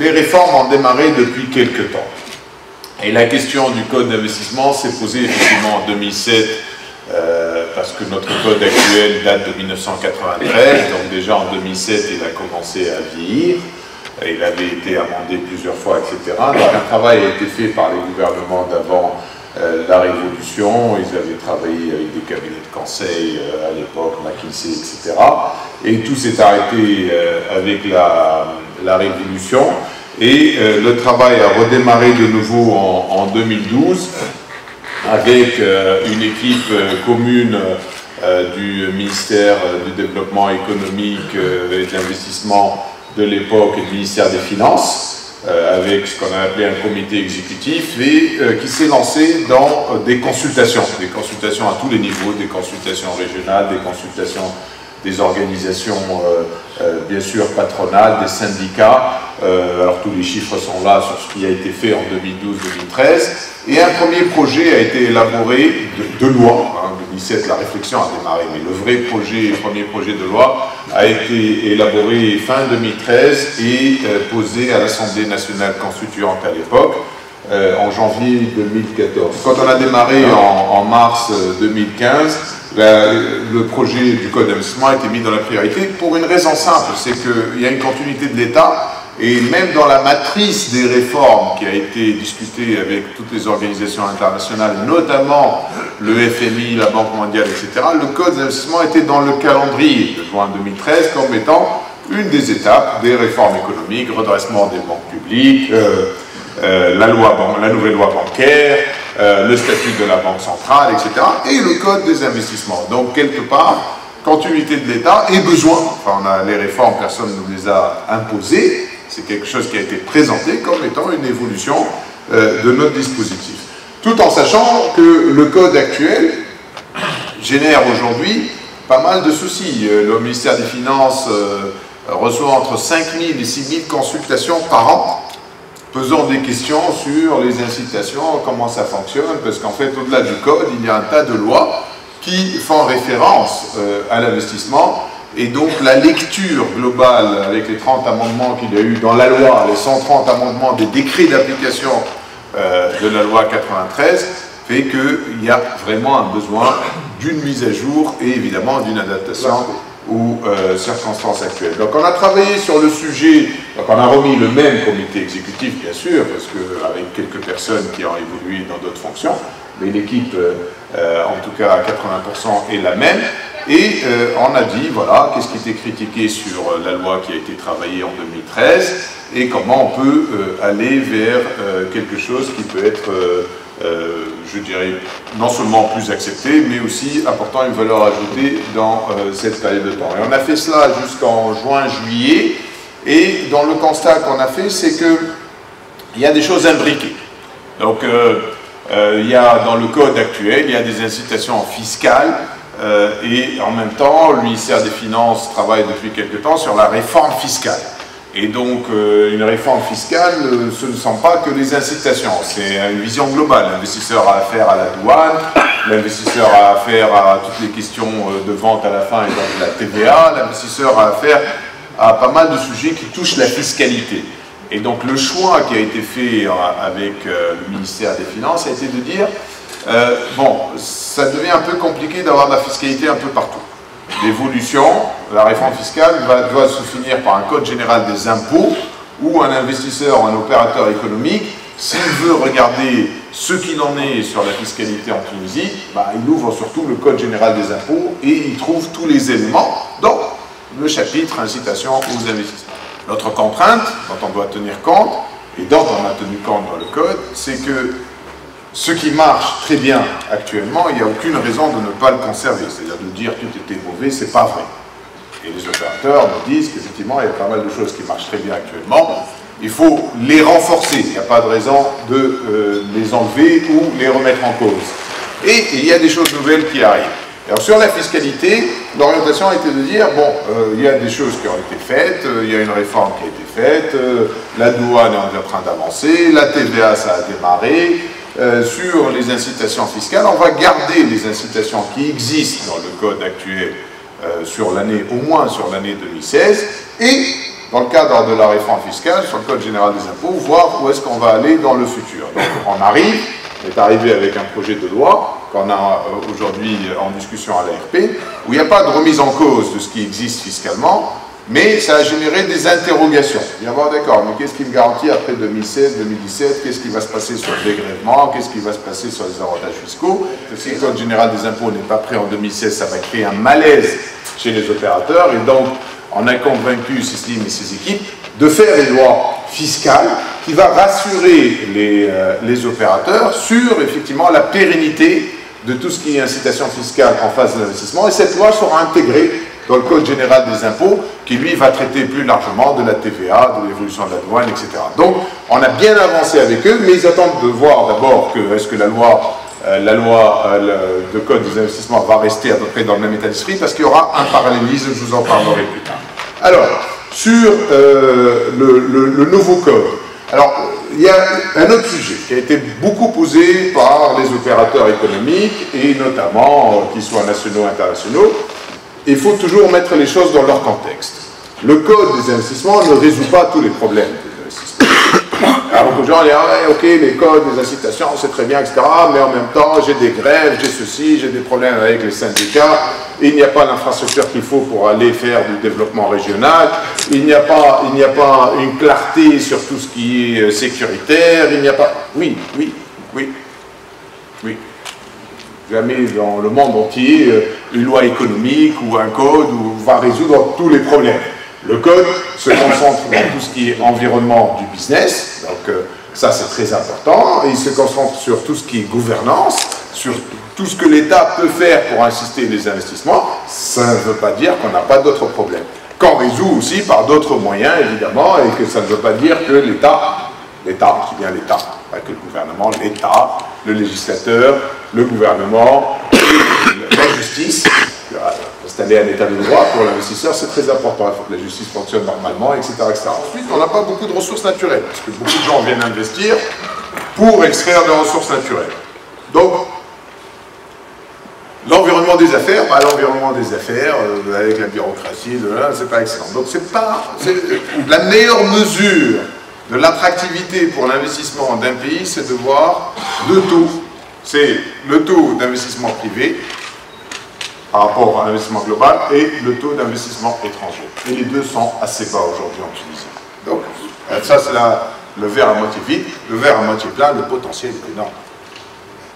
les réformes ont démarré depuis quelques temps. Et la question du code d'investissement s'est posée effectivement en 2007, parce que notre code actuel date de 1993, donc déjà en 2007 il a commencé à vieillir, il avait été amendé plusieurs fois, etc. Donc un travail a été fait par les gouvernements d'avant la Révolution, ils avaient travaillé avec des cabinets de conseil à l'époque, McKinsey, etc. Et tout s'est arrêté avec la Révolution. Et le travail a redémarré de nouveau en 2012 avec une équipe commune du ministère du Développement économique et de l'investissement de l'époque et du ministère des Finances, avec ce qu'on a appelé un comité exécutif, et qui s'est lancé dans des consultations à tous les niveaux, des consultations régionales, des consultations des organisations bien sûr patronales, des syndicats, alors tous les chiffres sont là sur ce qui a été fait en 2012-2013, et un premier projet a été élaboré de loi, hein, en 2017 la réflexion a démarré, mais le vrai projet, premier projet de loi a été élaboré fin 2013 et posé à l'Assemblée nationale constituante à l'époque, en janvier 2014. Quand on a démarré en mars 2015, le projet du code d'investissement a été mis dans la priorité pour une raison simple, c'est qu'il y a une continuité de l'État, et même dans la matrice des réformes qui a été discutée avec toutes les organisations internationales, notamment le FMI, la Banque mondiale, etc., le code d'investissement était dans le calendrier de juin 2013 comme étant une des étapes des réformes économiques, redressement des banques publiques, la nouvelle loi bancaire, le statut de la Banque centrale, etc., et le code des investissements. Donc, quelque part, continuité de l'État et besoin. Enfin, les réformes, personne ne nous les a imposées. C'est quelque chose qui a été présenté comme étant une évolution de notre dispositif. Tout en sachant que le code actuel génère aujourd'hui pas mal de soucis. Le ministère des Finances reçoit entre 5 000 et 6 000 consultations par an, posant des questions sur les incitations, comment ça fonctionne, parce qu'en fait, au-delà du code, il y a un tas de lois qui font référence à l'investissement, et donc la lecture globale, avec les 30 amendements qu'il y a eu dans la loi, les 130 amendements des décrets d'application de la loi 93, fait qu'il y a vraiment un besoin d'une mise à jour et évidemment d'une adaptation aux circonstances actuelles. Donc on a travaillé sur le sujet, donc on a remis le même comité exécutif bien sûr, parce qu'avec quelques personnes qui ont évolué dans d'autres fonctions, mais l'équipe en tout cas à 80% est la même, et on a dit voilà, qu'est-ce qui était critiqué sur la loi qui a été travaillée en 2013, et comment on peut aller vers quelque chose qui peut être je dirais, non seulement plus accepté, mais aussi apportant une valeur ajoutée dans cette période de temps. Et on a fait cela jusqu'en juin-juillet, et dans le constat qu'on a fait, c'est qu'il y a des choses imbriquées. Donc, il y a dans le code actuel, il y a des incitations fiscales, et en même temps, le ministère des Finances travaille depuis quelque temps sur la réforme fiscale. Et donc, une réforme fiscale, ce ne sont pas que les incitations, c'est une vision globale. L'investisseur a affaire à la douane, l'investisseur a affaire à toutes les questions de vente à la fin et donc la TVA, l'investisseur a affaire à pas mal de sujets qui touchent la fiscalité. Et donc, le choix qui a été fait avec le ministère des Finances a été de dire, bon, ça devient un peu compliqué d'avoir de la fiscalité un peu partout. L'évolution, la réforme fiscale doit se finir par un code général des impôts où un investisseur ou un opérateur économique, s'il veut regarder ce qu'il en est sur la fiscalité en Tunisie, bah, il ouvre surtout le code général des impôts et il trouve tous les éléments dans le chapitre incitation aux investissements. L'autre contrainte dont on doit tenir compte, et dont on a tenu compte dans le code, c'est que ce qui marche très bien actuellement, il n'y a aucune raison de ne pas le conserver. C'est-à-dire de dire tout était mauvais, c'est pas vrai. Et les opérateurs nous disent qu'effectivement, il y a pas mal de choses qui marchent très bien actuellement. Il faut les renforcer. Il n'y a pas de raison de les enlever ou les remettre en cause. Et il y a des choses nouvelles qui arrivent. Alors sur la fiscalité, l'orientation a été de dire, bon, il y a des choses qui ont été faites, il y a une réforme qui a été faite, la douane est en train d'avancer, la TVA, ça a démarré. Sur les incitations fiscales, on va garder les incitations qui existent dans le code actuel sur l'année, au moins sur l'année 2016, et dans le cadre de la réforme fiscale, sur le Code général des impôts, voir où est-ce qu'on va aller dans le futur. Donc on est arrivé avec un projet de loi qu'on a aujourd'hui en discussion à l'ARP, où il n'y a pas de remise en cause de ce qui existe fiscalement, mais ça a généré des interrogations. Il y a d'accord, mais qu'est-ce qui me garantit après 2016, 2017, qu'est-ce qui va se passer sur le dégrèvement, qu'est-ce qui va se passer sur les avantages fiscaux? Si le Code général des impôts n'est pas prêt en 2016, ça va créer un malaise chez les opérateurs, et donc on a convaincu Sislim et ses équipes de faire une loi fiscale qui va rassurer les opérateurs sur effectivement la pérennité de tout ce qui est incitation fiscale en phase d'investissement, et cette loi sera intégrée dans le Code général des impôts qui lui va traiter plus largement de la TVA, de l'évolution de la douane, etc. Donc on a bien avancé avec eux, mais ils attendent de voir d'abord que est-ce que la loi de Code des investissements va rester à peu près dans le même état d'esprit, parce qu'il y aura un parallélisme, je vous en parlerai plus tard. Alors, sur le nouveau code, alors, il y a un autre sujet qui a été beaucoup posé par les opérateurs économiques, et notamment, qu'ils soient nationaux ou internationaux. Il faut toujours mettre les choses dans leur contexte. Le Code des investissements ne résout pas tous les problèmes des investissements. Alors, beaucoup de gens disent, ah ouais, ok, les codes, les incitations, c'est très bien, etc. Mais en même temps, j'ai des grèves, j'ai ceci, j'ai des problèmes avec les syndicats. Il n'y a pas l'infrastructure qu'il faut pour aller faire du développement régional. Il n'y a pas une clarté sur tout ce qui est sécuritaire. Il n'y a pas... Oui. Jamais dans le monde entier, une loi économique ou un code va résoudre tous les problèmes. Le code se concentre dans tout ce qui est environnement du business, donc ça c'est très important. Il se concentre sur tout ce qui est gouvernance, sur tout ce que l'État peut faire pour inciter les investissements. Ça ne veut pas dire qu'on n'a pas d'autres problèmes. Qu'on résout aussi par d'autres moyens, évidemment, et que ça ne veut pas dire que l'État, qui vient l'État, pas que le gouvernement, l'État, le législateur, le gouvernement, la justice, installer un état de droit pour l'investisseur, c'est très important. Il faut que la justice fonctionne normalement, etc. Ensuite, on n'a pas beaucoup de ressources naturelles, parce que beaucoup de gens viennent investir pour extraire des ressources naturelles. Donc, l'environnement des affaires, avec la bureaucratie, c'est pas excellent. Donc, c'est la meilleure mesure de l'attractivité pour l'investissement d'un pays, c'est de voir deux taux. C'est le taux d'investissement privé par rapport à l'investissement global et le taux d'investissement étranger. Et les deux sont assez bas aujourd'hui en Tunisie. Donc, ça c'est le verre à moitié vide, le verre à moitié plein, le potentiel est énorme.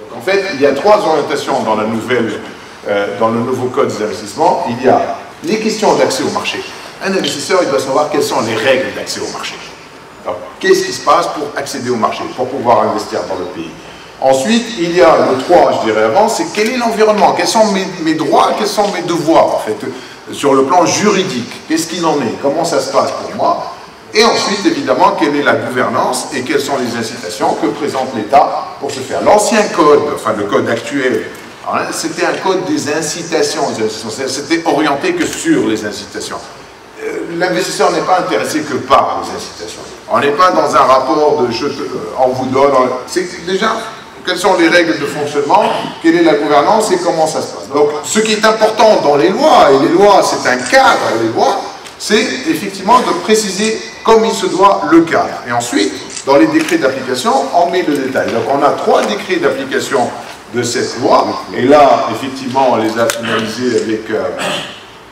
Donc, en fait, il y a trois orientations dans dans le nouveau code des investissements. Il y a les questions d'accès au marché. Un investisseur, il doit savoir quelles sont les règles d'accès au marché. Qu'est-ce qui se passe pour accéder au marché, pour pouvoir investir dans le pays? Ensuite, il y a le 3, je dirais avant, c'est quel est l'environnement? Quels sont mes droits, quels sont mes devoirs, en fait, sur le plan juridique? Qu'est-ce qu'il en est? Comment ça se passe pour moi? Et ensuite, évidemment, quelle est la gouvernance et quelles sont les incitations que présente l'État pour se faire? L'ancien code, enfin le code actuel, hein, c'était un code des incitations. C'était orienté que sur les incitations. L'investisseur n'est pas intéressé que par les incitations. On n'est pas dans un rapport de on vous donne. C'est déjà quelles sont les règles de fonctionnement, quelle est la gouvernance et comment ça se passe. Donc, ce qui est important dans les lois, et les lois, c'est un cadre, les lois, c'est effectivement de préciser comme il se doit le cadre. Et ensuite, dans les décrets d'application, on met le détail. Donc, on a 3 décrets d'application de cette loi, et là, effectivement, on les a finalisés avec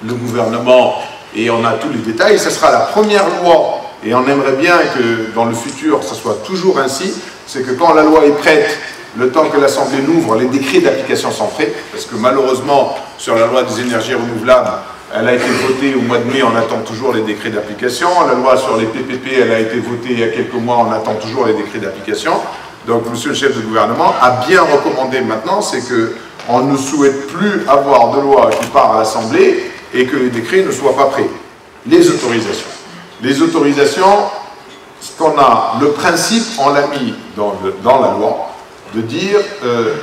le gouvernement, et on a tous les détails. Ce sera la première loi, et on aimerait bien que dans le futur, ça soit toujours ainsi, c'est que quand la loi est prête, le temps que l'Assemblée l'ouvre, les décrets d'application sont prêts, parce que malheureusement, sur la loi des énergies renouvelables, elle a été votée au mois de mai, on attend toujours les décrets d'application. La loi sur les PPP, elle a été votée il y a quelques mois, on attend toujours les décrets d'application. Donc, monsieur le chef de gouvernement a bien recommandé maintenant, c'est qu'on ne souhaite plus avoir de loi qui part à l'Assemblée et que les décrets ne soient pas prêts. Les autorisations. Les autorisations, ce qu'on a, le principe, on l'a mis dans la loi, de dire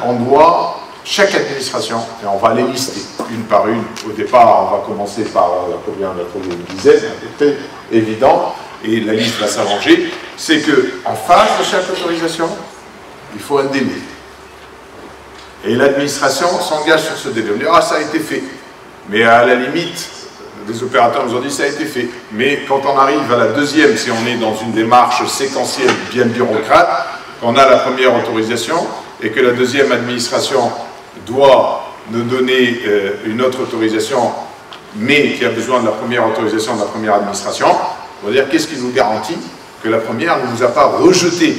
on doit, chaque administration, et on va les lister une par une. Au départ, on va commencer par combien on a trouvé, une dizaine, c'est évident, et la liste va s'allonger, c'est qu'en face de chaque autorisation, il faut un délai. Et l'administration s'engage sur ce délai. On dit, ah, ça a été fait. Mais à la limite, les opérateurs nous ont dit ça a été fait. Mais quand on arrive à la deuxième, si on est dans une démarche séquentielle bien bureaucrate, qu'on a la première autorisation et que la deuxième administration doit nous donner une autre autorisation, mais qui a besoin de la première autorisation de la première administration, on va dire qu'est-ce qui nous garantit que la première ne nous a pas rejeté?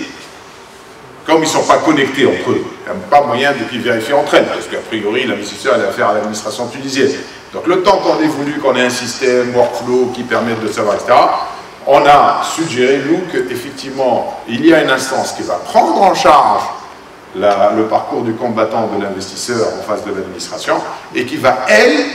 Comme ils ne sont pas connectés entre eux, il n'y a pas moyen de qu'ils vérifient entre elles, parce qu'a priori, l'investisseur a affaire à l'administration tunisienne. Donc le temps qu'on ait voulu qu'on ait un système, workflow qui permette de savoir, etc., on a suggéré, nous, qu'effectivement, il y a une instance qui va prendre en charge le parcours du combattant de l'investisseur en face de l'administration, et qui va, elle,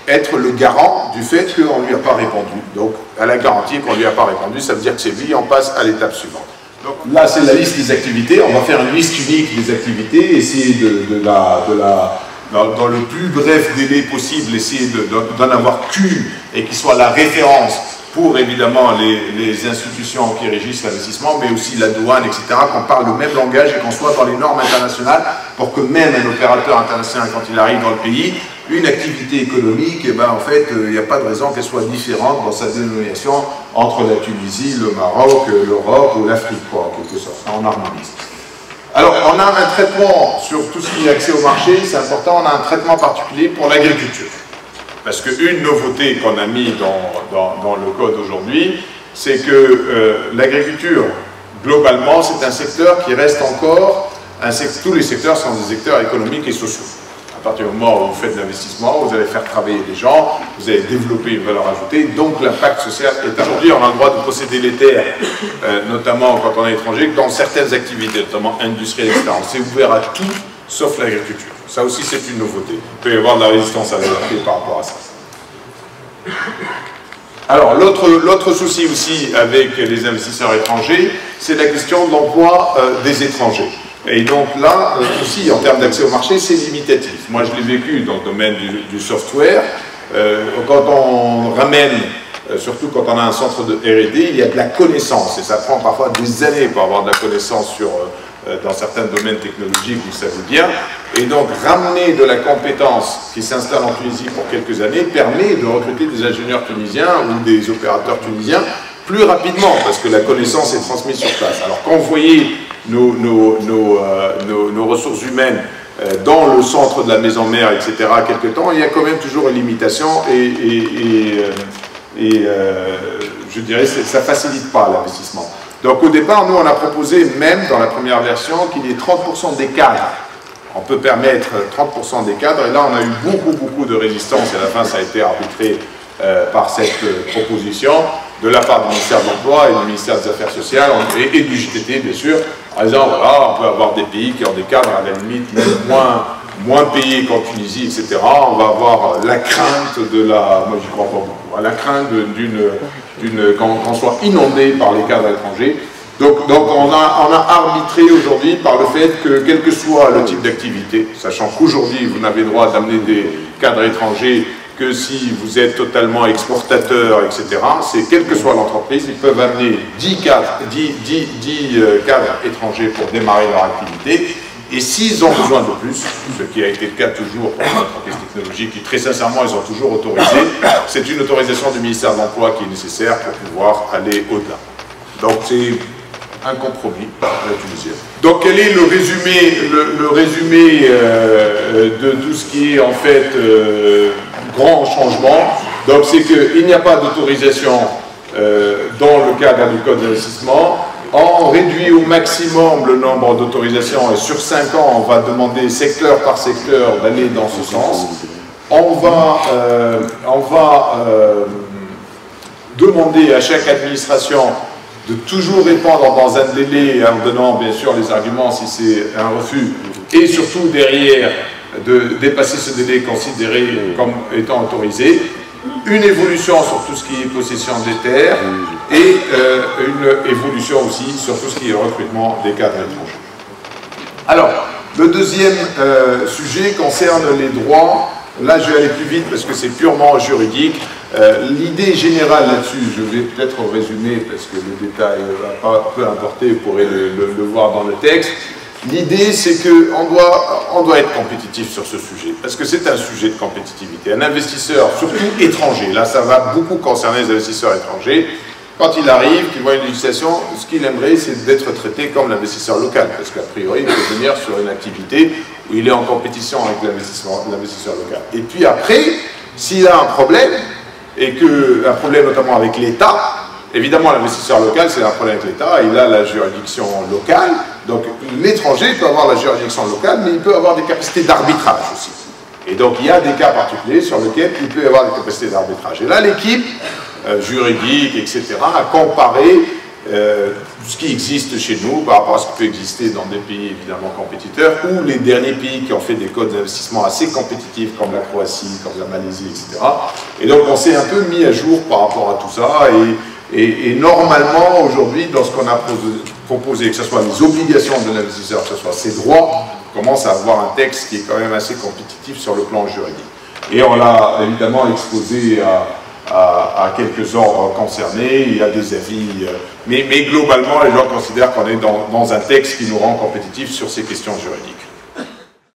être le garant du fait qu'on ne lui a pas répondu. Donc, elle a garanti qu'on ne lui a pas répondu, ça veut dire que c'est lui, on passe à l'étape suivante. Donc, là, c'est la liste des activités. On va faire une liste unique des activités, essayer dans le plus bref délai possible, essayer d'en avoir qu'une et qui soit la référence pour évidemment les institutions qui régissent l'investissement, mais aussi la douane, etc., qu'on parle le même langage et qu'on soit dans les normes internationales pour que même un opérateur international, quand il arrive dans le pays, une activité économique, et ben en fait, il n'y a pas de raison qu'elle soit différente dans sa dénomination entre la Tunisie, le Maroc, l'Europe ou l'Afrique, quoi, en quelque sorte. On harmonise. Alors, on a un traitement sur tout ce qui est accès au marché, c'est important, on a un traitement particulier pour l'agriculture. Parce qu'une nouveauté qu'on a mis dans le code aujourd'hui, c'est que l'agriculture, globalement, c'est un secteur qui reste encore, tous les secteurs sont des secteurs économiques et sociaux. À partir du moment où vous faites de l'investissement, vous allez faire travailler des gens, vous allez développer une valeur ajoutée, donc l'impact social est aujourd'hui, on a le droit de posséder les terres, notamment quand on est étranger, dans certaines activités, notamment industrielles, etc. On s'est ouvert à tout, sauf l'agriculture. Ça aussi, c'est une nouveauté. Il peut y avoir de la résistance à l'adapter par rapport à ça. Alors, l'autre souci aussi avec les investisseurs étrangers, c'est la question de l'emploi des étrangers. Et donc là, aussi, en termes d'accès au marché, c'est limitatif. Moi, je l'ai vécu dans le domaine du software. Quand on ramène, surtout quand on a un centre de R&D, il y a de la connaissance. Et ça prend parfois des années pour avoir de la connaissance dans certains domaines technologiques, vous savez bien. Et donc, ramener de la compétence qui s'installe en Tunisie pour quelques années permet de recruter des ingénieurs tunisiens ou des opérateurs tunisiens plus rapidement, parce que la connaissance est transmise sur place. Alors, quand vous voyez nos ressources humaines dans le centre de la maison mère, etc., quelque temps, il y a quand même toujours une limitation et je dirais que ça ne facilite pas l'investissement. Donc au départ, nous on a proposé, même dans la première version, qu'il y ait 30% des cadres. On peut permettre 30% des cadres, et là on a eu beaucoup de résistance, et à la fin ça a été arbitré par cette proposition, de la part du ministère de l'Emploi et du ministère des Affaires sociales, et du JTT bien sûr, en disant voilà, on peut avoir des pays qui ont des cadres à la limite même moins payés qu'en Tunisie, etc. On va avoir la crainte de la... Moi j'y crois pas beaucoup, à la crainte qu'on soit inondé par les cadres étrangers. Donc on a arbitré aujourd'hui par le fait que quel que soit le type d'activité, sachant qu'aujourd'hui vous n'avez droit d'amener des cadres étrangers que si vous êtes totalement exportateur, etc., c'est quelle que soit l'entreprise, ils peuvent amener 10 cadres étrangers pour démarrer leur activité, et s'ils ont besoin de plus, ce qui a été le cas toujours pour l'entreprise technologique, qui très sincèrement ils ont toujours autorisé, c'est une autorisation du ministère de l'Emploi qui est nécessaire pour pouvoir aller au-delà. Donc c'est un compromis à la tunisienne. Donc quel est le résumé de tout ce qui est en fait grand changement? Donc c'est qu'il n'y a pas d'autorisation dans le cadre du code d'investissement. On réduit au maximum le nombre d'autorisations et sur 5 ans on va demander secteur par secteur d'aller dans ce sens. On va demander à chaque administration de toujours répondre dans un délai en donnant bien sûr les arguments si c'est un refus, et surtout derrière de dépasser ce délai considéré comme étant autorisé, une évolution sur tout ce qui est possession des terres et une évolution aussi sur tout ce qui est recrutement des cadres étrangers. Alors, le deuxième sujet concerne les droits. Là, je vais aller plus vite parce que c'est purement juridique. L'idée générale là-dessus, je vais peut-être résumer parce que le détail va pas peu importer, vous pourrez le voir dans le texte. L'idée, c'est qu'on doit être compétitif sur ce sujet, parce que c'est un sujet de compétitivité. Un investisseur, surtout étranger, là ça va beaucoup concerner les investisseurs étrangers, quand il arrive, qu'il voit une législation, ce qu'il aimerait, c'est d'être traité comme l'investisseur local, parce qu'a priori, il peut venir sur une activité où il est en compétition avec l'investisseur local. Et puis après, s'il a un problème, un problème notamment avec l'État, évidemment l'investisseur local, c'est un problème avec l'État, il a la juridiction locale, donc l'étranger peut avoir la juridiction locale, mais il peut avoir des capacités d'arbitrage aussi. Et donc il y a des cas particuliers sur lesquels il peut y avoir des capacités d'arbitrage. Et là, l'équipe juridique, etc., a comparé ce qui existe chez nous par rapport à ce qui peut exister dans des pays évidemment compétiteurs, ou les derniers pays qui ont fait des codes d'investissement assez compétitifs, comme la Croatie, comme la Malaisie, etc. Et donc on s'est un peu mis à jour par rapport à tout ça, et normalement, aujourd'hui, dans ce qu'on a proposé, que ce soit les obligations de l'investisseur, que ce soit ses droits, on commence à avoir un texte qui est quand même assez compétitif sur le plan juridique. Et on l'a évidemment exposé à quelques ordres concernés, il y a des avis, mais globalement, les gens considèrent qu'on est dans un texte qui nous rend compétitifs sur ces questions juridiques.